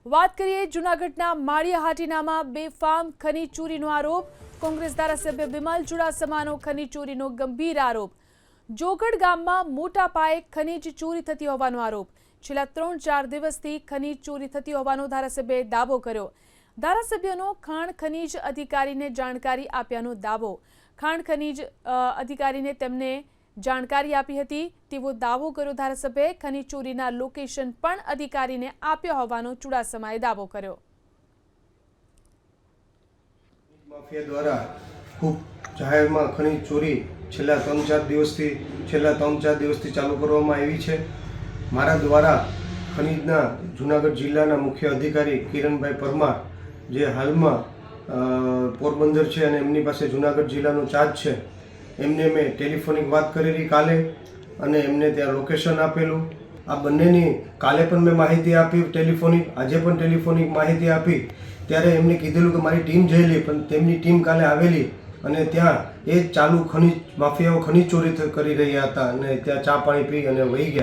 વાત કરીએ જૂનાગઢના માળિયાહાટીનામાં બેફામ ખનીજ ચોરીનો આરોપ। કોંગ્રેસ ધારાસભ્ય બિમલ ચુડાસમાનો ખનીજ ચોરીનો ગંભીર આરોપ। જોગડ ગામમાં મોટા પાયે ખનીજ ચોરી થતી હોવાનો આરોપ। છેલ્લા 3-4 દિવસથી ખનીજ ચોરી થતી હોવાનો ધારાસભ્યએ દાવો કર્યો। ધારાસભ્યનો ખાણ ખનીજ અધિકારીને જાણકારી આપ્યાનો દાવો। ખાણ ખનીજ અધિકારીને તેમને જાણકારી આપી હતી તેવો દાવો કર્યો ધારાસભ્યએ। ખનીજ ચોરીના લોકેશન પણ અધિકારીને આપ્યા હોવાનો ચુડાસમાએ દાવો કર્યો। માફિયા દ્વારા ખૂબ જાહેરમાં ખનીજ ચોરી છેલ્લા 3-4 દિવસથી ચાલુ કરવામાં આવી છે। મારા દ્વારા ખનીજના જૂનાગઢ જિલ્લાના મુખ્ય અધિકારી કિરણભાઈ પરમાર જે હાલમાં પોરબંદર છે અને એમની પાસે જૂનાગઢ જિલ્લાનો ચાર્જ છે, એમને મેં ટેલિફોનિક વાત કરેલી કાલે અને એમને ત્યાં લોકેશન આપેલું। આ બંનેની કાલે પણ મેં માહિતી આપી ટેલિફોનિક, આજે પણ ટેલિફોનિક માહિતી આપી। ત્યારે એમને કીધેલું કે મારી ટીમ જયેલી, પણ તેમની ટીમ કાલે આવેલી અને ત્યાં એ ચાલુ ખનીજ માફિયાઓ ખનીજ ચોરી કરી રહ્યા હતા અને ત્યાં ચા પાણી પી અને વહી ગયા।